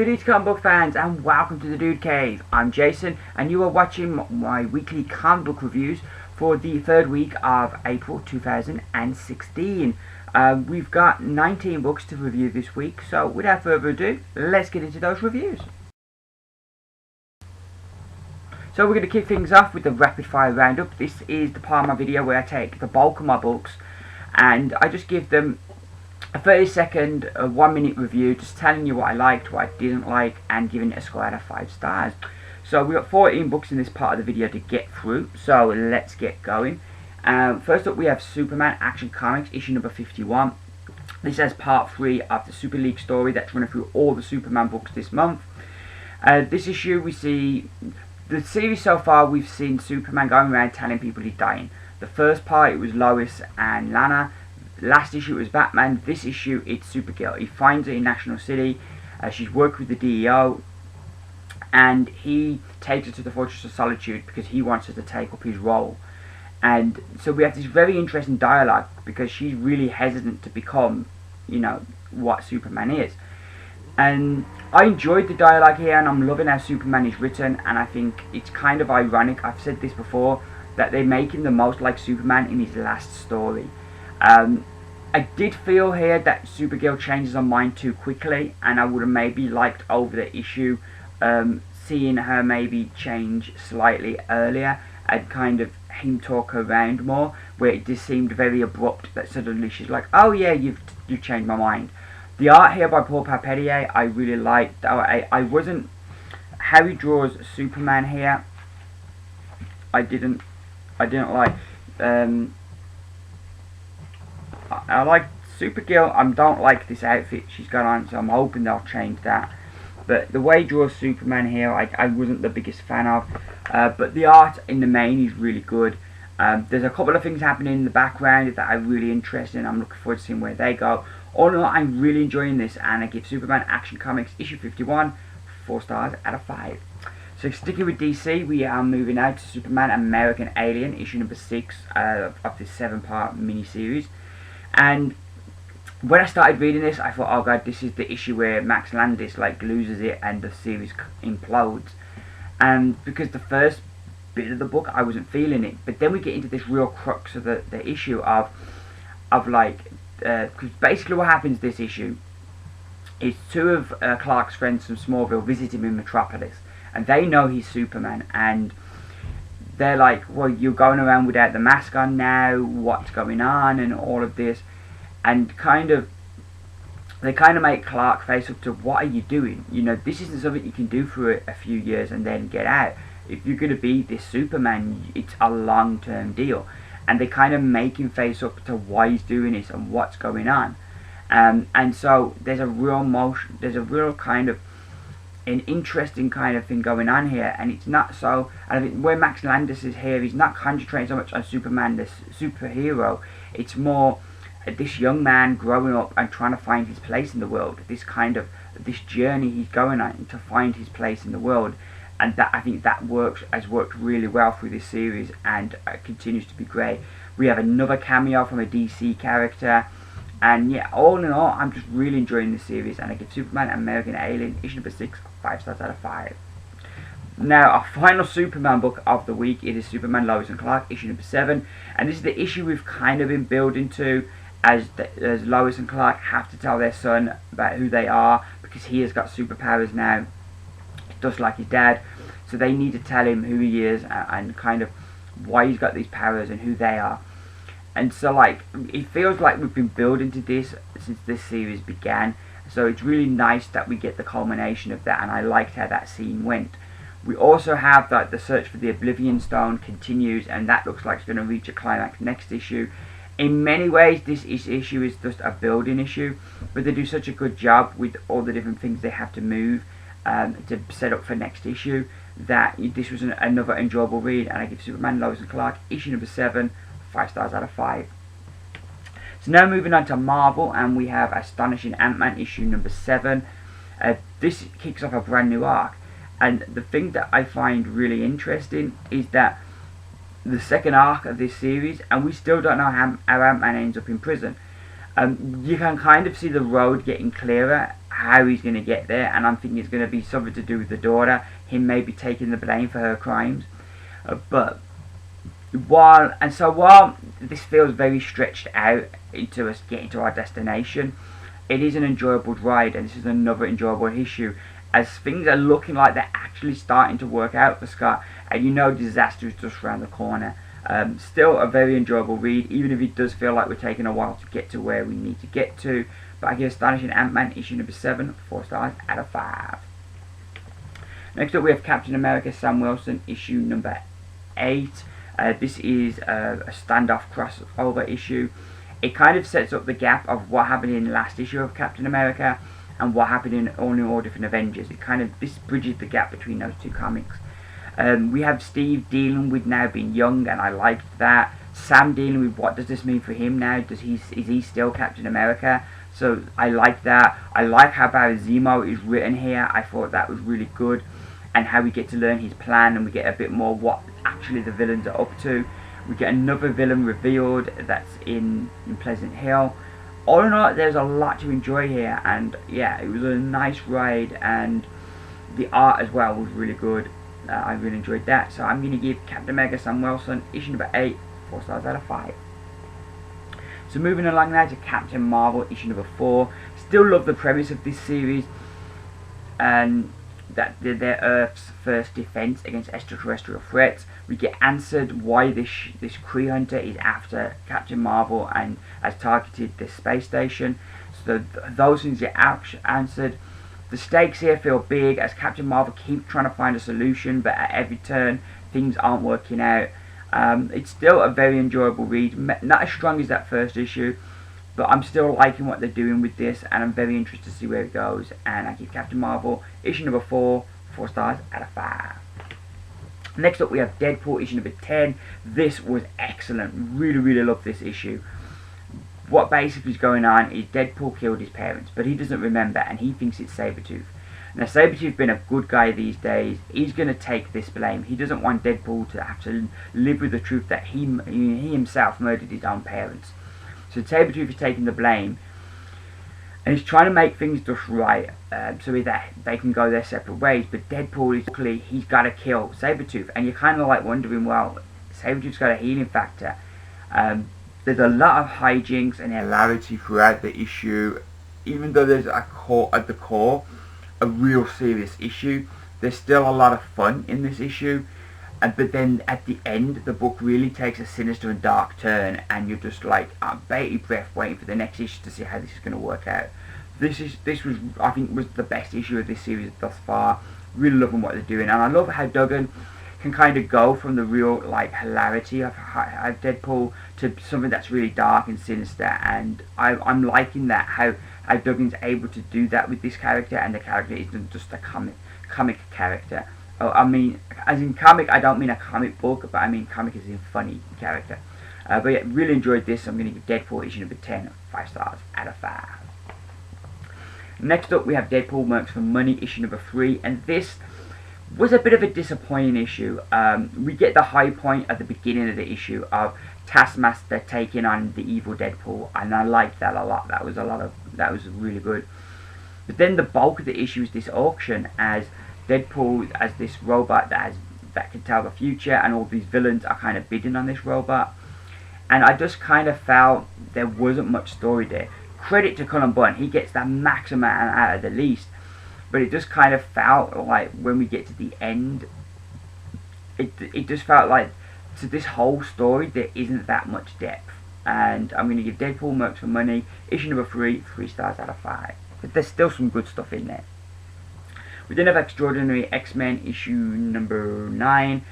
Greetings comic book fans and welcome to the Dude Cave. I'm Jason and you are watching my weekly comic book reviews for the third week of April 2016. We've got 19 books to review this week, so without further ado, let's get into those reviews. So we're going to kick things off with the rapid fire roundup. This is the part of my video where I take the bulk of my books and I just give them a 30-second, 1-minute review, just telling you what I liked, what I didn't like, and giving it a score out of 5 stars. So we've got 14 books in this part of the video to get through, so let's get going. First up we have Superman Action Comics, issue number 51. This is part 3 of the Super League story that's running through all the Superman books this month. This issue we see, the series so far we've seen Superman going around telling people he's dying. The first part it was Lois and Lana. Last issue it was Batman. This issue it's Supergirl. He finds her in National City. She's worked with the DEO, and he takes her to the Fortress of Solitude because he wants her to take up his role. And so we have this very interesting dialogue because she's really hesitant to become, you know, what Superman is. And I enjoyed the dialogue here, and I'm loving how Superman is written. And I think it's kind of ironic. I've said this before, that they make him the most like Superman in his last story. I did feel here that Supergirl changes her mind too quickly, and I would have maybe liked over the issue seeing her maybe change slightly earlier and kind of him talk her around more, where it just seemed very abrupt that suddenly she's like, oh yeah, you've changed my mind. The art here by Paul Papetier I really liked. I wasn't, how he draws Superman here I didn't like. I like Supergirl. I don't like this outfit she's got on, so I'm hoping they'll change that. But the way he draws Superman here, I wasn't the biggest fan of. But the art in the main is really good. There's a couple of things happening in the background that are really interesting. I'm looking forward to seeing where they go. All in all, I'm really enjoying this, and I give Superman Action Comics issue 51 4 stars out of 5. So sticking with DC, we are moving out to Superman American Alien, issue number 6 of this 7-part miniseries. And when I started reading this, I thought, oh god, this is the issue where Max Landis like loses it and the series implodes. And because the first bit of the book I wasn't feeling it, but then we get into this real crux of the issue of like, because basically what happens this issue is 2 of Clark's friends from Smallville visit him in Metropolis, and they know he's Superman, and they're like, well, you're going around without the mask on now, what's going on, and all of this. And they kind of make Clark face up to, what are you doing? You know, this isn't something you can do for a few years and then get out. If you're going to be this Superman, it's a long-term deal. And they kind of make him face up to why he's doing this and what's going on. And so there's a real motion, there's a real kind of an interesting kind of thing going on here, and it's not so. And I think where Max Landis is here, he's not concentrating so much on Superman, this superhero. It's more this young man growing up and trying to find his place in the world. This journey he's going on to find his place in the world, and that I think that has worked really well through this series, and continues to be great. We have another cameo from a DC character. And yeah, all in all, I'm just really enjoying this series, and I give Superman American Alien, issue number 6, 5 stars out of 5. Now, our final Superman book of the week, it is Superman Lois and Clark, issue number 7. And this is the issue we've kind of been building to, as Lois and Clark have to tell their son about who they are, because he has got superpowers now, just like his dad. So they need to tell him who he is, and kind of why he's got these powers and who they are. And so, like, it feels like we've been building to this since this series began. So it's really nice that we get the culmination of that, and I liked how that scene went. We also have that the search for the Oblivion Stone continues, and that looks like it's going to reach a climax next issue. In many ways, this issue is just a building issue, but they do such a good job with all the different things they have to move to set up for next issue, that this was another enjoyable read, and I give Superman Lois and Clark, issue number 7, 5 stars out of 5. So now moving on to Marvel, and we have Astonishing Ant-Man issue number 7. This kicks off a brand new arc, and the thing that I find really interesting is that the second arc of this series, and we still don't know how Ant-Man ends up in prison. You can kind of see the road getting clearer, how he's going to get there, and I'm thinking it's going to be something to do with the daughter, him maybe taking the blame for her crimes. But while this feels very stretched out into us getting to our destination, it is an enjoyable ride, and this is another enjoyable issue, as things are looking like they're actually starting to work out for Scott, and you know disaster is just around the corner. Still a very enjoyable read, even if it does feel like we're taking a while to get to where we need to get to. But I give Astonishing Ant-Man issue number 7 4 stars out of 5. Next up we have Captain America Sam Wilson issue number 8. This is a standoff crossover issue. It kind of sets up the gap of what happened in the last issue of Captain America and what happened in all different Avengers. This bridges the gap between those two comics. We have Steve dealing with now being young, and I liked that. Sam dealing with what does this mean for him now? Is he still Captain America? So I like that. I like how Barry Zemo is written here. I thought that was really good, and how we get to learn his plan, and we get a bit more what actually the villains are up to. We get another villain revealed that's in Pleasant Hill. All in all, there's a lot to enjoy here, and yeah, it was a nice ride, and the art as well was really good. I really enjoyed that, so I'm going to give Captain America Sam Wilson issue number 8 4 stars out of 5. So moving along now to Captain Marvel issue number 4. Still love the premise of this series, and that they're Earth's first defense against extraterrestrial threats. We get answered why this Kree Hunter is after Captain Marvel and has targeted this space station. So those things get answered. The stakes here feel big as Captain Marvel keeps trying to find a solution, but at every turn things aren't working out. It's still a very enjoyable read, not as strong as that first issue, but I'm still liking what they're doing with this, and I'm very interested to see where it goes. And I give Captain Marvel issue number 4 4 stars out of 5. Next up we have Deadpool issue number 10. This was excellent. Really love this issue. What basically is going on is Deadpool killed his parents, but he doesn't remember, and he thinks it's Sabretooth. Now Sabretooth's been a good guy these days. He's going to take this blame. He doesn't want Deadpool to have to live with the truth that he himself murdered his own parents. So Sabretooth is taking the blame, and he's trying to make things just right, so that they can go their separate ways. But Deadpool he's got to kill Sabretooth, and you're kind of like wondering, well, Sabretooth's got a healing factor. There's a lot of hijinks and hilarity throughout the issue. Even though there's at the core a real serious issue, there's still a lot of fun in this issue. But then at the end, the book really takes a sinister and dark turn, and you're just like bated breath waiting for the next issue to see how this is going to work out. This was, I think, was the best issue of this series thus far. Really loving what they're doing, and I love how Duggan can kind of go from the real like hilarity of Deadpool to something that's really dark and sinister, and I'm liking that, how Duggan's able to do that with this character, and the character isn't just a comic character. Oh, I mean, as in comic, I don't mean a comic book, but I mean comic as in funny character. But yeah, really enjoyed this. I'm going to give Deadpool issue number 10 5 stars out of 5. Next up we have Deadpool Works for Money issue number 3, and this was a bit of a disappointing issue. We get the high point at the beginning of the issue of Taskmaster taking on the evil Deadpool, and I liked that a lot. That was really good. But then the bulk of the issue is this auction, as Deadpool as this robot that can tell the future, and all these villains are kind of bidding on this robot. And I just kind of felt there wasn't much story there. Credit to Cullen Bunn, he gets the maximum out of the least. But it just kind of felt like when we get to the end, it just felt like to this whole story there isn't that much depth. And I'm going to give Deadpool Works for Money issue number 3 3 stars out of 5. But there's still some good stuff in there. We then have Extraordinary X-Men issue number 9.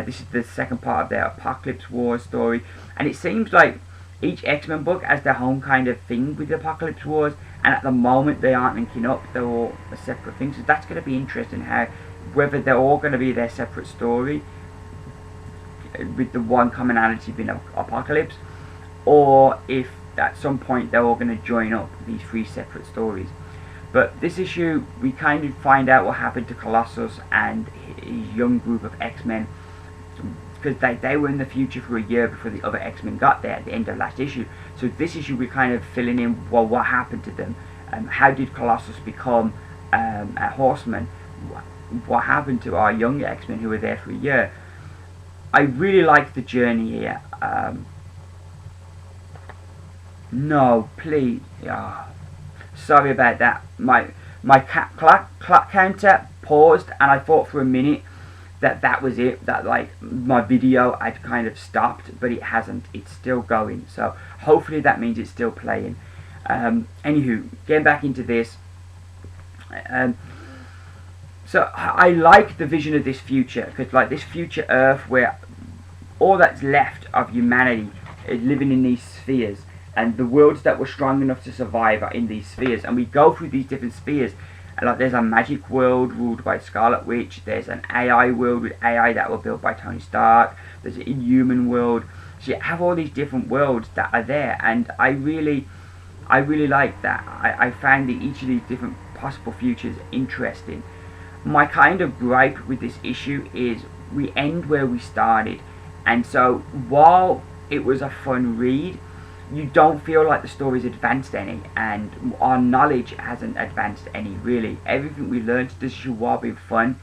This is the second part of their Apocalypse Wars story, and it seems like each X-Men book has their own kind of thing with the Apocalypse Wars, and at the moment they aren't linking up. They're all a separate thing, so that's going to be interesting, how whether they're all going to be their separate story with the one commonality being Apocalypse, or if at some point they're all going to join up these 3 separate stories. But this issue, we kind of find out what happened to Colossus and his young group of X-Men, because they were in the future for a year before the other X-Men got there at the end of last issue. So this issue we're kind of filling in, well, what happened to them. How did Colossus become a Horseman? What happened to our young X-Men who were there for a year? I really like the journey here. No, please. Oh, sorry about that. My clock counter paused, and I thought for a minute that was it. That like my video had kind of stopped, but it hasn't. It's still going. So hopefully that means it's still playing. Anywho, getting back into this. So I like the vision of this future, because like this future Earth where all that's left of humanity is living in these spheres, and the worlds that were strong enough to survive are in these spheres, and we go through these different spheres, and like there's a magic world ruled by Scarlet Witch, there's an AI world with AI that were built by Tony Stark, there's an Inhuman world, so you have all these different worlds that are there, and I really like that. I found that each of these different possible futures interesting. My kind of gripe with this issue is we end where we started, and so while it was a fun read, you don't feel like the story's advanced any, and our knowledge hasn't advanced any really. Everything we learned this issue while being fun,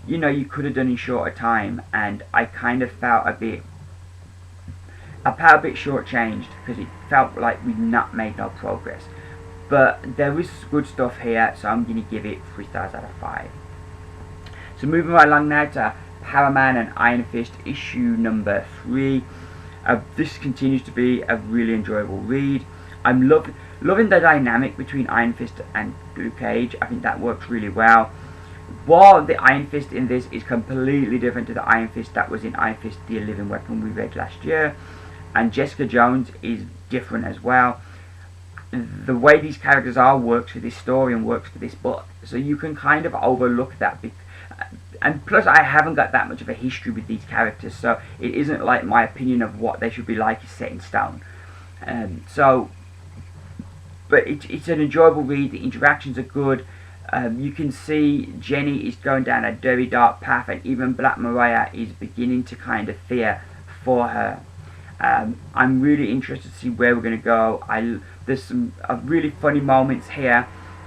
you know, you could have done in shorter time, and I kind of felt a bit shortchanged because it felt like we'd not made no progress. But there is good stuff here, so I'm going to give it 3 stars out of 5. So moving right along now to Power Man and Iron Fist issue number 3. This continues to be a really enjoyable read. I'm loving the dynamic between Iron Fist and Luke Cage. I think that works really well. While the Iron Fist in this is completely different to the Iron Fist that was in Iron Fist The Living Weapon we read last year, and Jessica Jones is different as well. The way these characters are works for this story and works for this book, so you can kind of overlook that. And plus, I haven't got that much of a history with these characters, so it isn't like my opinion of what they should be like is set in stone. But it's an enjoyable read. The interactions are good. You can see Jenny is going down a very dark path, and even Black Mariah is beginning to kind of fear for her. I'm really interested to see where we're going to go. There's some really funny moments here,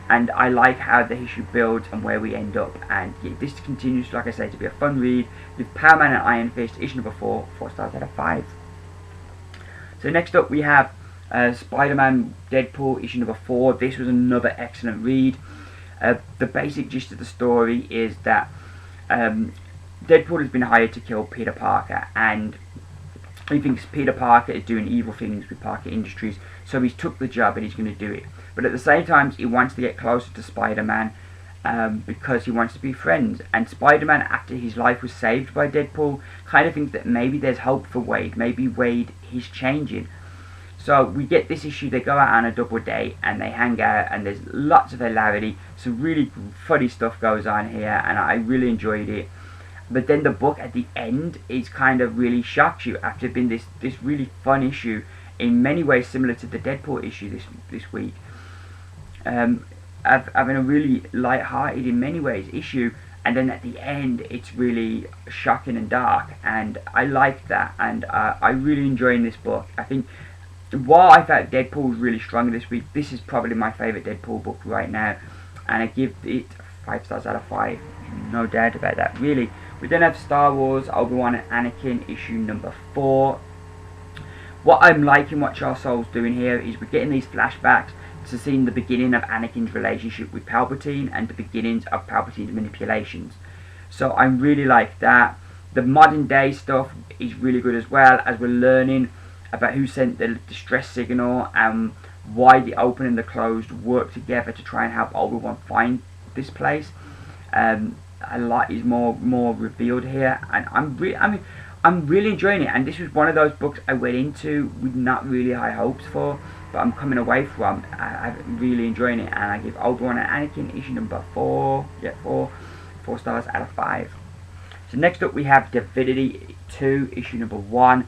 and I like how the issue builds and where we end up. And yeah, this continues, like I say, to be a fun read with Power Man and Iron Fist, issue number 4, 4 stars out of 5. So next up we have Spider-Man Deadpool, issue number 4. This was another excellent read. The basic gist of the story is that Deadpool has been hired to kill Peter Parker, and he thinks Peter Parker is doing evil things with Parker Industries, so he's took the job and he's going to do it. But at the same time, he wants to get closer to Spider-Man because he wants to be friends. And Spider-Man, after his life was saved by Deadpool, kind of thinks that maybe there's hope for Wade. Maybe Wade is changing. So we get this issue, they go out on a double date and they hang out, and there's lots of hilarity. Some really funny stuff goes on here, and I really enjoyed it. But then the book at the end is kind of really shocks you after being this really fun issue, in many ways similar to the Deadpool issue this week. Having a really light-hearted, in many ways, issue, and then at the end it's really shocking and dark, and I like that, and I'm really enjoying this book. I think while I felt Deadpool was really strong this week, this is probably my favourite Deadpool book right now, and I give it 5 stars out of 5, no doubt about that, really. We then have Star Wars Obi-Wan and Anakin, issue number 4. What I'm liking what Charles Soule's doing here is we're getting these flashbacks to seeing the beginning of Anakin's relationship with Palpatine and the beginnings of Palpatine's manipulations. So I really like that. The modern day stuff is really good as well, as we're learning about who sent the distress signal and why the open and the closed work together to try and help Obi-Wan find this place. A lot is more revealed here, and I'm really enjoying it. And this was one of those books I went into with not really high hopes for, but I'm coming away from. I'm really enjoying it, and I give Obi-Wan and Anakin issue number 4, 4 stars out of 5. So next up we have Divinity 2, issue number 1.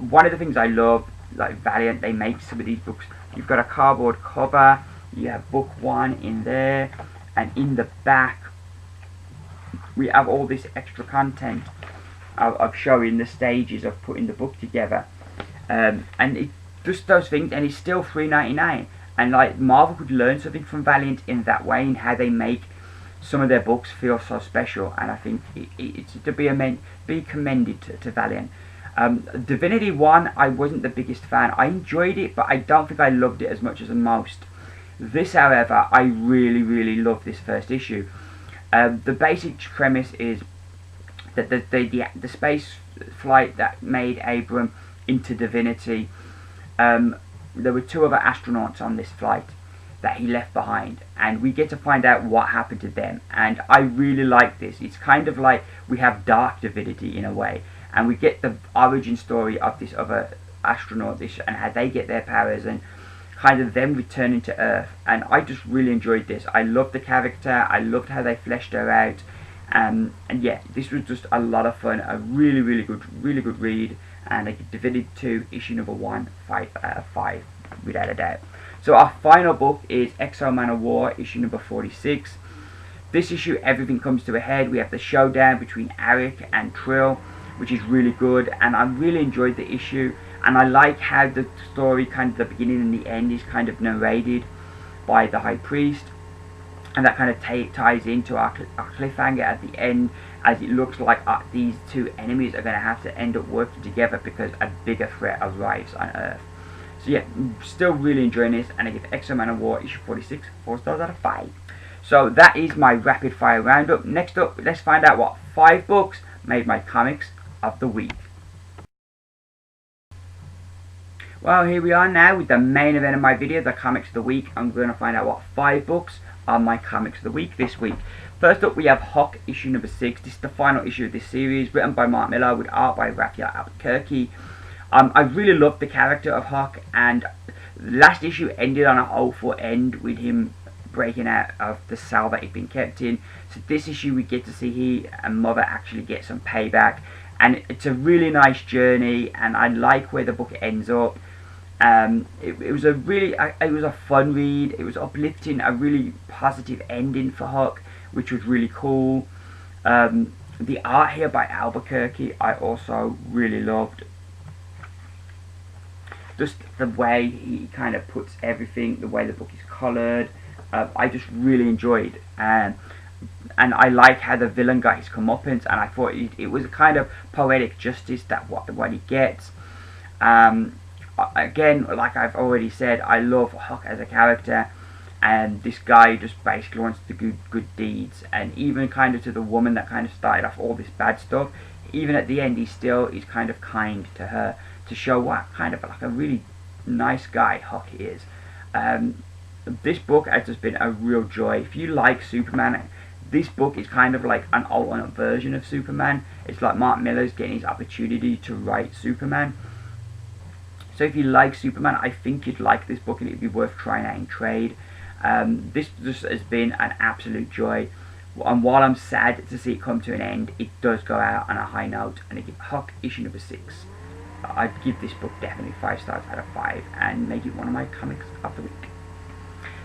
One of the things I love, like Valiant, they make some of these books. You've got a cardboard cover, you have book 1 in there, and in the back we have all this extra content of showing the stages of putting the book together, and it just those things, and it's still $3.99, and like Marvel could learn something from Valiant in that way, in how they make some of their books feel so special. And I think it's to be commended to Valiant. Divinity 1, I wasn't the biggest fan. I enjoyed it, but I don't think I loved it as much as most. This, however, I really love this first issue. The basic premise is that the space flight that made Abram into Divinity, there were 2 other astronauts on this flight that he left behind, and we get to find out what happened to them. And I really like this. It's kind of like we have Dark Divinity in a way, and we get the origin story of this other astronaut and how they get their powers, and kind of them returning to Earth. And I just really enjoyed this. I loved the character. I loved how they fleshed her out. And yeah, this was just a lot of fun. A really good read. And I give Divinity 2 issue number 1 5 out of 5 without a doubt. So our final book is X-O Manowar issue number 46. This issue, everything comes to a head. We have the showdown between Arik and Trill, which is really good, and I really enjoyed the issue. And I like how the story, kind of the beginning and the end, is kind of narrated by the High Priest, and that kind of ties into our cliffhanger at the end, as it looks like these 2 enemies are going to have to end up working together because a bigger threat arrives on Earth. So yeah, still really enjoying this, and I give X-O Manowar issue 46 4 stars out of 5. So that is my rapid fire roundup. Next up, let's find out what 5 books made my comics of the week. Well, here we are now with the main event of my video, the comics of the week. I'm going to find out what 5 books are my comics of the week this week. First up, we have Huck issue number 6. This is the final issue of this series, written by Mark Millar with art by Raphael Albuquerque. I really loved the character of Huck, and the last issue ended on a hopeful end with him breaking out of the cell that he'd been kept in. So this issue we get to see he and Mother actually get some payback, and it's a really nice journey, and I like where the book ends up. It was a fun read. It was uplifting, a really positive ending for Huck, which was really cool. The art here by Albuquerque I also really loved. Just the way he kind of puts everything, the way the book is coloured, I just really enjoyed. And I like how the villain got his comeuppance, and I thought it was a kind of poetic justice that what he gets. Again, like I've already said, I love Huck as a character, and this guy just basically wants to do good deeds, and even kind of to the woman that kind of started off all this bad stuff, even at the end he's kind of kind to her, to show what kind of like a really nice guy Huck is. This book has just been a real joy. If you like Superman, this book is kind of like an alternate version of Superman. It's like Mark Millar's getting his opportunity to write Superman. So if you like Superman, I think you'd like this book, and it'd be worth trying out in trade. This just has been an absolute joy. And while I'm sad to see it come to an end, it does go out on a high note, and I give Huck issue number 6. I'd give this book definitely 5 stars out of 5 and make it one of my comics of the week.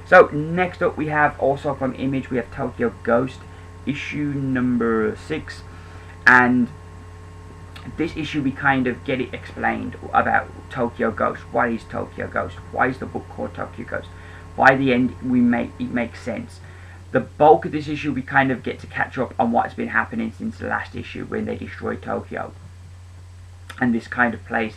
So next up we have, also from Image, we have Tokyo Ghost issue number 6, and this issue we kind of get it explained about Tokyo Ghost. What is Tokyo Ghost? Why is the book called Tokyo Ghost? By the end it makes sense. The bulk of this issue we kind of get to catch up on what's been happening since the last issue when they destroyed Tokyo, and this kind of place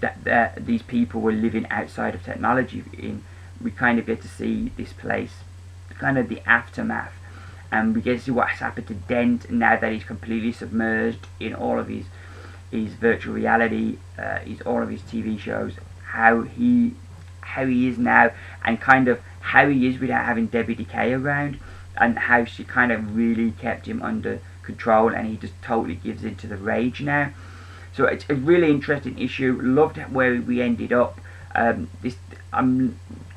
that these people were living outside of technology in. We kind of get to see this place, kind of the aftermath, and we get to see what's happened to Dent now that he's completely submerged in all of his virtual reality, all of his TV shows, how he is now, and kind of how he is without having Debbie Decay around, and how she kind of really kept him under control, and he just totally gives into the rage now. So it's a really interesting issue. Loved where we ended up.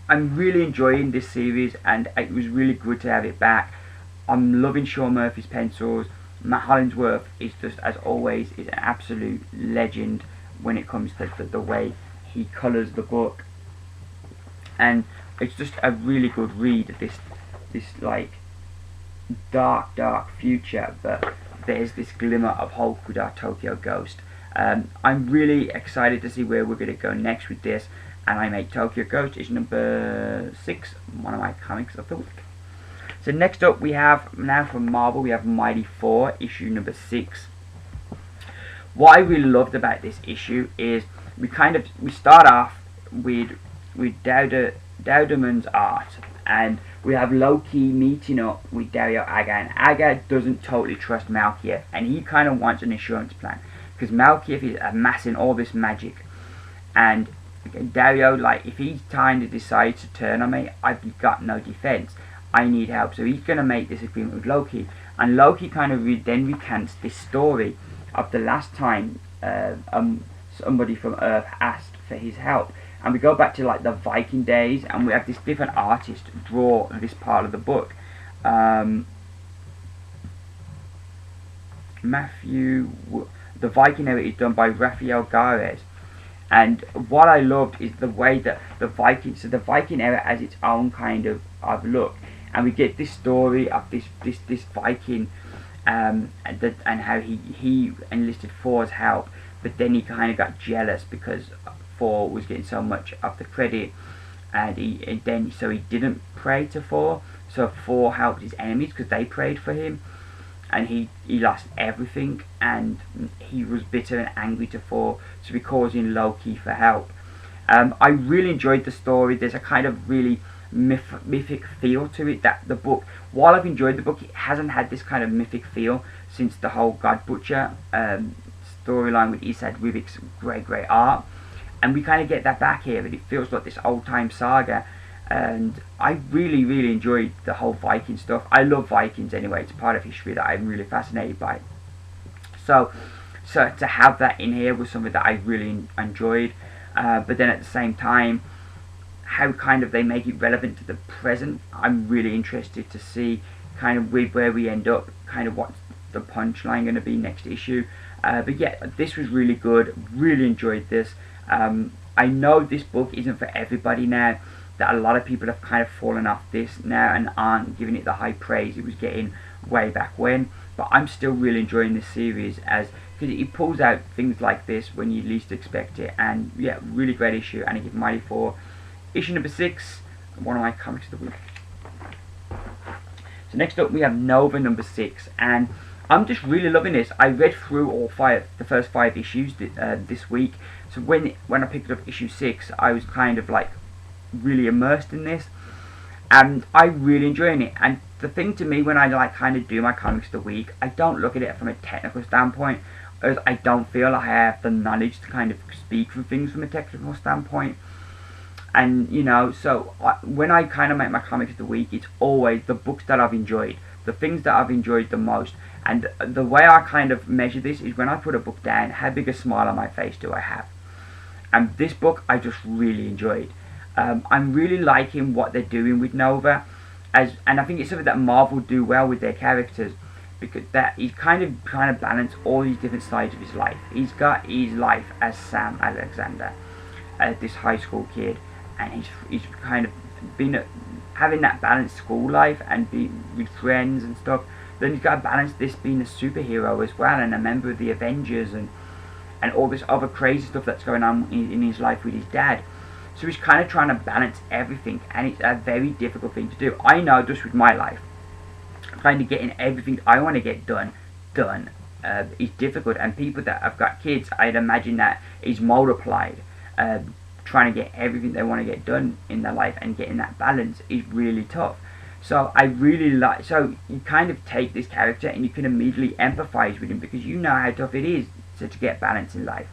I'm really enjoying this series, and it was really good to have it back. I'm loving Sean Murphy's pencils. Matt Hollingsworth is just, as always, is an absolute legend when it comes to the way he colours the book. And it's just a really good read. This like dark future, but there's this glimmer of hope with our Tokyo Ghost. I'm really excited to see where we're going to go next with this, and I make Tokyo Ghost issue number 6 one of my comics of the week. So next up we have, now from Marvel, we have Mighty Thor issue number 6. What I really loved about this issue is we start off with Dowderman's art, and we have Loki meeting up with Dario Agga, and Agga doesn't totally trust Malekith, and he kind of wants an insurance plan because Malekith is amassing all this magic, and Dario, like, if he kind of decides to turn on me, I've got no defense. I need help. So he's going to make this agreement with Loki, and Loki kind of then recants this story of the last time somebody from Earth asked for his help. And we go back to like the Viking days, and we have this different artist draw this part of the book. The Viking era is done by Rafael Gares. And what I loved is the way that the Viking era has its own kind of look, and we get this story of this Viking, and how he enlisted Thor's help, but then he kind of got jealous because Thor was getting so much of the credit, and then so he didn't pray to Thor. So Thor helped his enemies because they prayed for him, and he lost everything, and he was bitter and angry to Thor, so he calls in Loki for help. I really enjoyed the story. There's a kind of really mythic feel to it, that the book, while I've enjoyed the book, it hasn't had this kind of mythic feel since the whole God Butcher storyline with Esad Ribić's great art, and we kind of get that back here, and it feels like this old time saga. And I really enjoyed the whole Viking stuff. I love Vikings anyway. It's part of history that I'm really fascinated by. So to have that in here was something that I really enjoyed. But then at the same time, how kind of they make it relevant to the present, I'm really interested to see kind of with where we end up, kind of what's the punchline going to be next issue. But yeah, this was really good. Really enjoyed this. I know this book isn't for everybody now, that a lot of people have kind of fallen off this now and aren't giving it the high praise it was getting way back when, but I'm still really enjoying this series, as because it pulls out things like this when you least expect it. And yeah, really great issue, and I give Mighty Thor issue number 6 one of my comics of the week. So next up we have Nova number 6, and I'm just really loving this. I read through the first 5 issues this week, so when I picked up issue 6, I was kind of like really immersed in this, and I'm really enjoying it. And the thing to me, when I like kind of do my comics of the week, I don't look at it from a technical standpoint, as I don't feel like I have the knowledge to kind of speak from things from a technical standpoint. And you know, so when I kind of make my comics of the week, it's always the books that I've enjoyed, the things that I've enjoyed the most. And the way I kind of measure this is when I put a book down, how big a smile on my face do I have? And this book I just really enjoyed. I'm really liking what they're doing with Nova, and I think it's something that Marvel do well with their characters, because that he's kind of balanced all these different sides of his life. He's got his life as Sam Alexander, this high school kid, and he's kind of been having that balanced school life and be with friends and stuff. Then he's got to balance this being a superhero as well, and a member of the Avengers, and all this other crazy stuff that's going on in his life with his dad. So he's kind of trying to balance everything, and it's a very difficult thing to do. I know just with my life, trying to get in everything I want to get done is difficult. And people that have got kids, I'd imagine that is multiplied. Trying to get everything they want to get done in their life and getting that balance is really tough. So I really like, so you kind of take this character and you can immediately empathize with him, because you know how tough it is to get balance in life.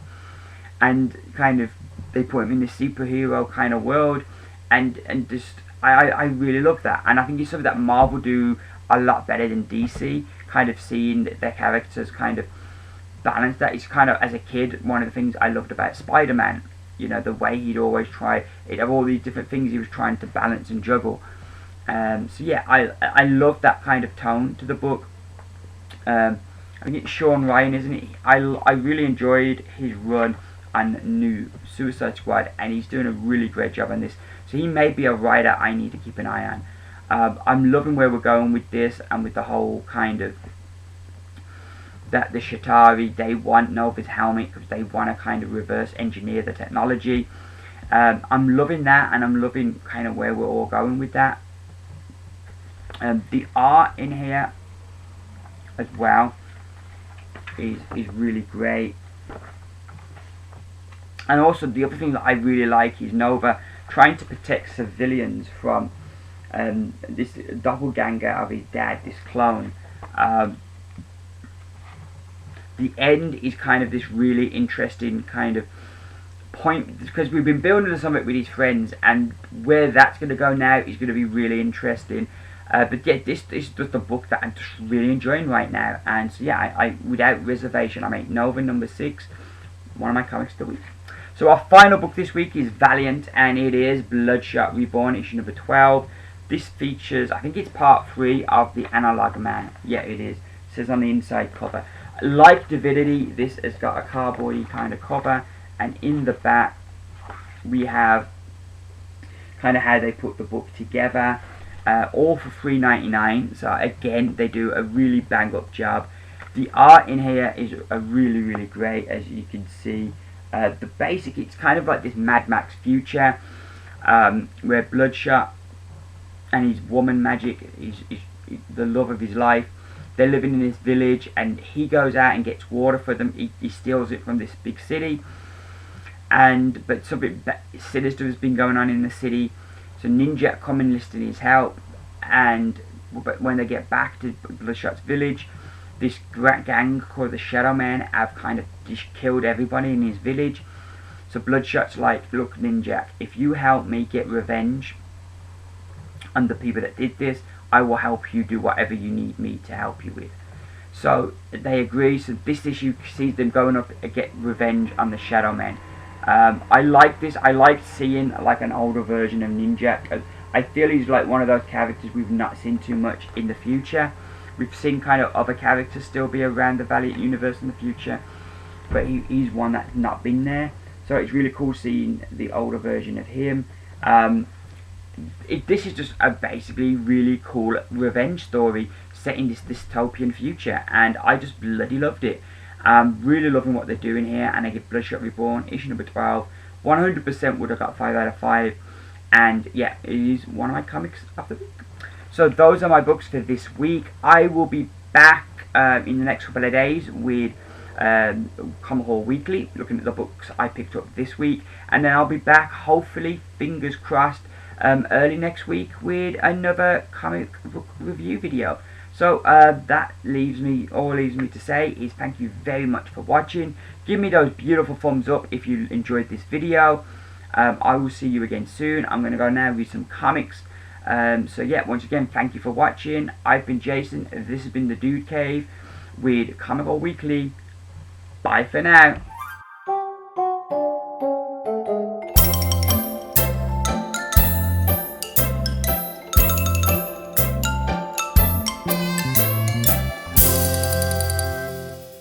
And kind of they put him in this superhero kind of world, and just I really love that. And I think it's something that Marvel do a lot better than DC, kind of seeing their characters kind of balance that. It's kind of, as a kid, one of the things I loved about Spider-Man, you know, the way he'd always he'd have all these different things he was trying to balance and juggle. So yeah, I love that kind of tone to the book. I think it's Sean Ryan, isn't it? I really enjoyed his run on New Suicide Squad, and he's doing a really great job on this. So he may be a writer I need to keep an eye on. I'm loving where we're going with this, and with the whole kind of that the Chitauri, they want Nova's helmet because they want to kind of reverse engineer the technology. I'm loving that, and I'm loving kind of where we're all going with that. The art in here as well is really great. And also the other thing that I really like is Nova trying to protect civilians from this doppelganger of his dad, this clone. The end is kind of this really interesting kind of point, because we've been building something with his friends, and where that's going to go now is going to be really interesting. But yeah, this is just a book that I'm just really enjoying right now, and so yeah, I without reservation, I make Nova number 6 one of my comics of the week. So our final book this week is Valiant, and it is Bloodshot Reborn, issue number 12. This features, I think it's part 3 of the Analog Man. Yeah, it is. It says on the inside cover. Like Divinity, this has got a cardboardy kind of cover, and in the back we have kind of how they put the book together, all for $3.99. So again, they do a really bang up job. The art in here is really great, as you can see. The basic, it's kind of like this Mad Max future, where Bloodshot and his woman Magic, is the love of his life. They're living in this village, and he goes out and gets water for them. He steals it from this big city, but something sinister has been going on in the city. So Ninjak come enlisting his help, but when they get back to Bloodshot's village, this gang called the Shadow Men have kind of just killed everybody in his village. So Bloodshot's like, look Ninjak, if you help me get revenge on the people that did this, I will help you do whatever you need me to help you with. So they agree. So this issue sees them going up to get revenge on the Shadow Men. I like this. I like seeing like an older version of Ninjak. I feel he's like one of those characters we've not seen too much in the future. We've seen kind of other characters still be around the Valiant universe in the future, but he's one that's not been there. So it's really cool seeing the older version of him. This is just a basically really cool revenge story set in this dystopian future, and I just bloody loved it. Really loving what they're doing here, and I give Bloodshot Reborn, issue number 12, 100% would have got 5 out of 5, and yeah, it is one of my comics of the week. So those are my books for this week. I will be back in the next couple of days with Comic Haul Weekly, looking at the books I picked up this week, and then I'll be back, hopefully, fingers crossed, early next week with another comic book review video. So that leaves me to say is thank you very much for watching. Give me those beautiful thumbs up if you enjoyed this video. I will see you again soon. I'm going to go now read some comics. So yeah, once again, thank you for watching. I've been Jason. This has been the Dude Cave with Comic Haul Weekly. Bye for now.